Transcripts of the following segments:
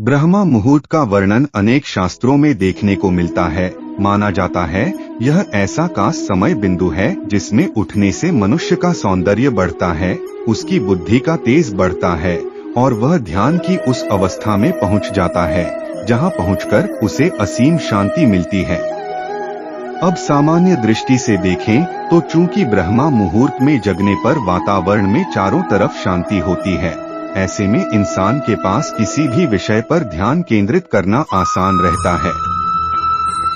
ब्रह्मा मुहूर्त का वर्णन अनेक शास्त्रों में देखने को मिलता है। माना जाता है यह ऐसा खास समय बिंदु है जिसमें उठने से मनुष्य का सौंदर्य बढ़ता है, उसकी बुद्धि का तेज बढ़ता है और वह ध्यान की उस अवस्था में पहुंच जाता है जहां पहुंचकर उसे असीम शांति मिलती है। अब सामान्य दृष्टि से देखें तो चूंकि ब्रह्मा मुहूर्त में जगने पर वातावरण में चारों तरफ शांति होती है, ऐसे में इंसान के पास किसी भी विषय पर ध्यान केंद्रित करना आसान रहता है।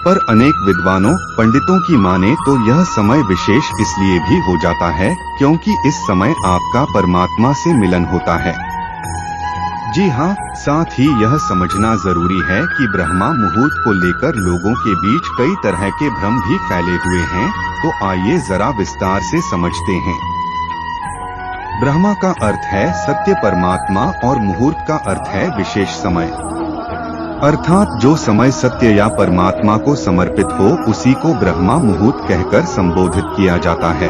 पर अनेक विद्वानों पंडितों की माने तो यह समय विशेष इसलिए भी हो जाता है क्योंकि इस समय आपका परमात्मा से मिलन होता है। जी हाँ, साथ ही यह समझना जरूरी है कि ब्रह्मा मुहूर्त को लेकर लोगों के बीच कई तरह के भ्रम भी फैले हुए हैं, तो आइए जरा विस्तार से समझते हैं। ब्रह्मा का अर्थ है सत्य परमात्मा और मुहूर्त का अर्थ है विशेष समय, अर्थात जो समय सत्य या परमात्मा को समर्पित हो उसी को ब्रह्मा मुहूर्त कहकर संबोधित किया जाता है।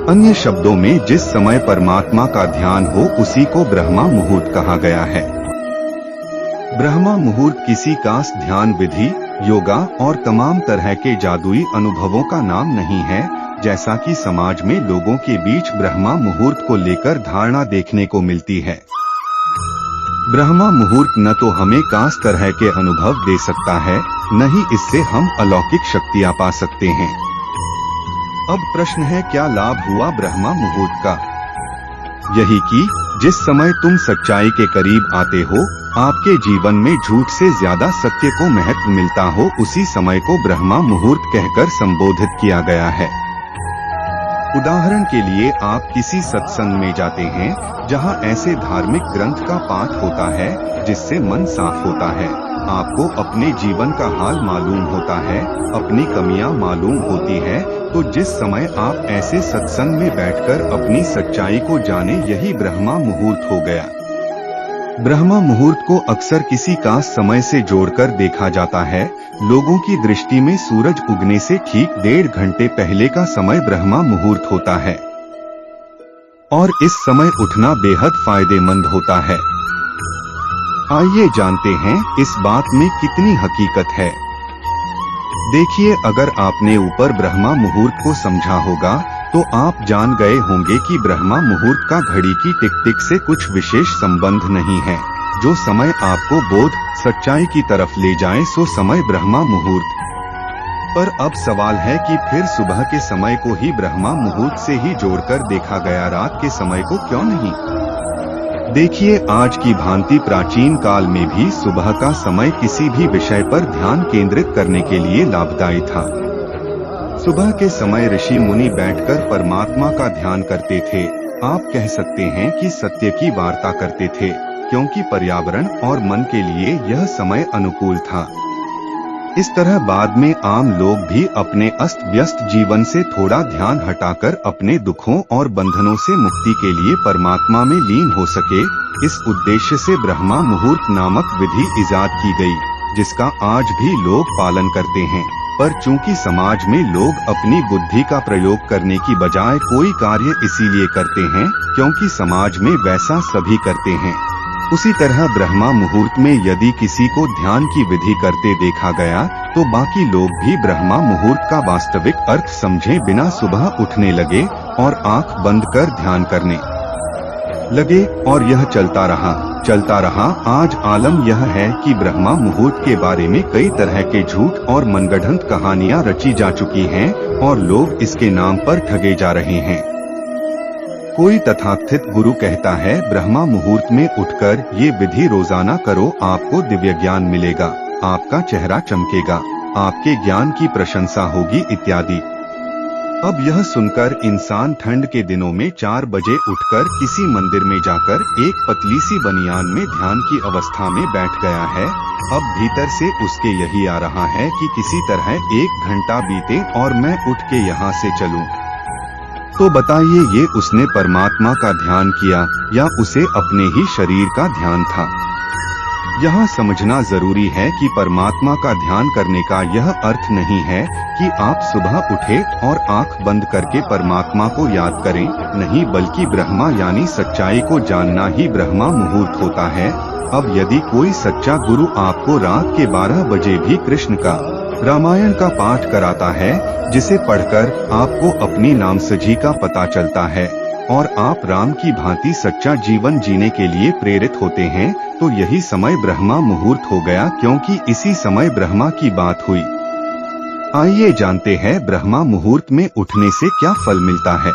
अन्य शब्दों में जिस समय परमात्मा का ध्यान हो उसी को ब्रह्मा मुहूर्त कहा गया है। ब्रह्मा मुहूर्त किसी खास ध्यान विधि, योगा और तमाम तरह के जादुई अनुभवों का नाम नहीं है, जैसा कि समाज में लोगों के बीच ब्रह्मा मुहूर्त को लेकर धारणा देखने को मिलती है। ब्रह्मा मुहूर्त न तो हमें खास तरह के अनुभव दे सकता है, न ही इससे हम अलौकिक शक्तियां पा सकते हैं। अब प्रश्न है, क्या लाभ हुआ ब्रह्मा मुहूर्त का? यही कि जिस समय तुम सच्चाई के करीब आते हो, आपके जीवन में झूठ से ज्यादा सत्य को महत्व मिलता हो, उसी समय को ब्रह्मा मुहूर्त कहकर संबोधित किया गया है। उदाहरण के लिए आप किसी सत्संग में जाते हैं जहां ऐसे धार्मिक ग्रंथ का पाठ होता है जिससे मन साफ होता है, आपको अपने जीवन का हाल मालूम होता है, अपनी कमियां मालूम होती है, तो जिस समय आप ऐसे सत्संग में बैठकर अपनी सच्चाई को जाने, यही ब्रह्मा मुहूर्त हो गया। ब्रह्मा मुहूर्त को अक्सर किसी खास समय से जोड़कर देखा जाता है। लोगों की दृष्टि में सूरज उगने से ठीक 1.5 घंटे पहले का समय ब्रह्मा मुहूर्त होता है और इस समय उठना बेहद फायदेमंद होता है। आइए जानते हैं इस बात में कितनी हकीकत है। देखिए, अगर आपने ऊपर ब्रह्मा मुहूर्त को समझा होगा तो आप जान गए होंगे कि ब्रह्मा मुहूर्त का घड़ी की टिक टिक से कुछ विशेष संबंध नहीं है। जो समय आपको बोध सच्चाई की तरफ ले जाए सो समय ब्रह्मा मुहूर्त। पर अब सवाल है कि फिर सुबह के समय को ही ब्रह्मा मुहूर्त से ही जोड़कर देखा गया, रात के समय को क्यों नहीं? देखिए, आज की भांति प्राचीन काल में भी सुबह का समय किसी भी विषय पर ध्यान केंद्रित करने के लिए लाभदायी था। सुबह के समय ऋषि मुनि बैठकर परमात्मा का ध्यान करते थे। आप कह सकते हैं कि सत्य की वार्ता करते थे, क्योंकि पर्यावरण और मन के लिए यह समय अनुकूल था। इस तरह बाद में आम लोग भी अपने अस्त व्यस्त जीवन से थोड़ा ध्यान हटाकर अपने दुखों और बंधनों से मुक्ति के लिए परमात्मा में लीन हो सके, इस उद्देश्य से ब्रह्मा मुहूर्त नामक विधि इजाद की गई, जिसका आज भी लोग पालन करते हैं। पर चूंकि समाज में लोग अपनी बुद्धि का प्रयोग करने की बजाय कोई कार्य इसीलिए करते हैं क्योंकि समाज में वैसा सभी करते हैं, उसी तरह ब्रह्मा मुहूर्त में यदि किसी को ध्यान की विधि करते देखा गया तो बाकी लोग भी ब्रह्मा मुहूर्त का वास्तविक अर्थ समझे बिना सुबह उठने लगे और आंख बंद कर ध्यान करने लगे, और यह चलता रहा। आज आलम यह है कि ब्रह्मा मुहूर्त के बारे में कई तरह के झूठ और मनगढ़ंत कहानियां रची जा चुकी हैं और लोग इसके नाम पर ठगे जा रहे हैं। कोई तथाकथित गुरु कहता है ब्रह्मा मुहूर्त में उठकर ये विधि रोजाना करो, आपको दिव्य ज्ञान मिलेगा, आपका चेहरा चमकेगा, आपके ज्ञान की प्रशंसा होगी इत्यादि। अब यह सुनकर इंसान ठंड के दिनों में 4 बजे उठकर किसी मंदिर में जाकर एक पतली सी बनियान में ध्यान की अवस्था में बैठ गया है। अब भीतर से उसके यही आ रहा है कि किसी तरह 1 घंटा बीते और मैं उठ के यहाँ से चलूं। तो बताइए, ये उसने परमात्मा का ध्यान किया या उसे अपने ही शरीर का ध्यान था? यहाँ समझना जरूरी है कि परमात्मा का ध्यान करने का यह अर्थ नहीं है कि आप सुबह उठे और आंख बंद करके परमात्मा को याद करें, नहीं, बल्कि ब्रह्मा यानी सच्चाई को जानना ही ब्रह्मा मुहूर्त होता है। अब यदि कोई सच्चा गुरु आपको रात के 12 बजे भी कृष्ण का रामायण का पाठ कराता है, जिसे पढ़कर आपको अपनी नामसजी का पता चलता है और आप राम की भांति सच्चा जीवन जीने के लिए प्रेरित होते हैं, तो यही समय ब्रह्मा मुहूर्त हो गया, क्योंकि इसी समय ब्रह्मा की बात हुई। आइए जानते हैं ब्रह्मा मुहूर्त में उठने से क्या फल मिलता है।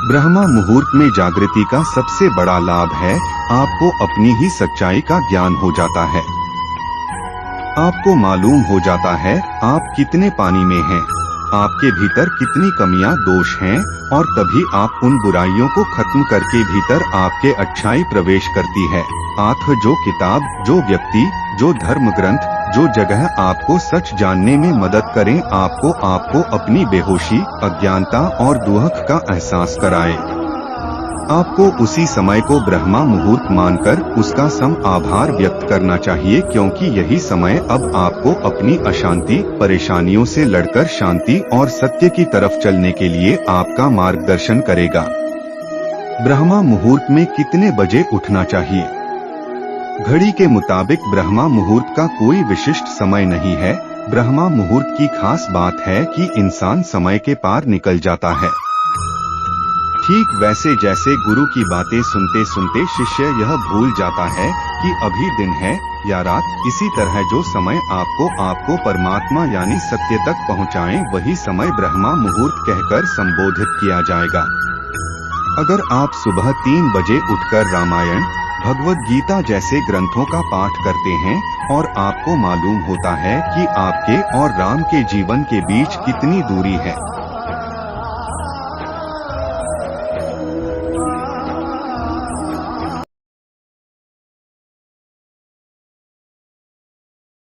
ब्रह्मा मुहूर्त में जागृति का सबसे बड़ा लाभ है, आपको अपनी ही सच्चाई का ज्ञान हो जाता है। आपको मालूम हो जाता है आप कितने पानी में हैं, आपके भीतर कितनी कमियां दोष हैं, और तभी आप उन बुराइयों को खत्म करके भीतर आपके अच्छाई प्रवेश करती है। आत्म जो किताब, जो व्यक्ति, जो धर्म ग्रंथ, जो जगह आपको सच जानने में मदद करें, आपको अपनी बेहोशी, अज्ञानता और दुख का एहसास कराए। आपको उसी समय को ब्रह्मा मुहूर्त मानकर उसका सम आभार व्यक्त करना चाहिए, क्योंकि यही समय अब आपको अपनी अशांति, परेशानियों से लड़कर शांति और सत्य की तरफ चलने के लिए आपका मार्गदर्शन करेगा। ब्रह्मा मुहूर्त में कितने बजे उठना चाहिए? घड़ी के मुताबिक ब्रह्मा मुहूर्त का कोई विशिष्ट समय नहीं है। ब्रह्मा मुहूर्त की खास बात है कि इंसान समय के पार निकल जाता है। ठीक वैसे जैसे गुरु की बातें सुनते सुनते शिष्य यह भूल जाता है कि अभी दिन है या रात, इसी तरह जो समय आपको परमात्मा यानी सत्य तक पहुँचाए, वही समय ब्रह्मा मुहूर्त कहकर संबोधित किया जाएगा। अगर आप सुबह 3 बजे उठकर रामायण, भगवद गीता जैसे ग्रंथों का पाठ करते हैं और आपको मालूम होता है कि आपके और राम के जीवन के बीच कितनी दूरी है,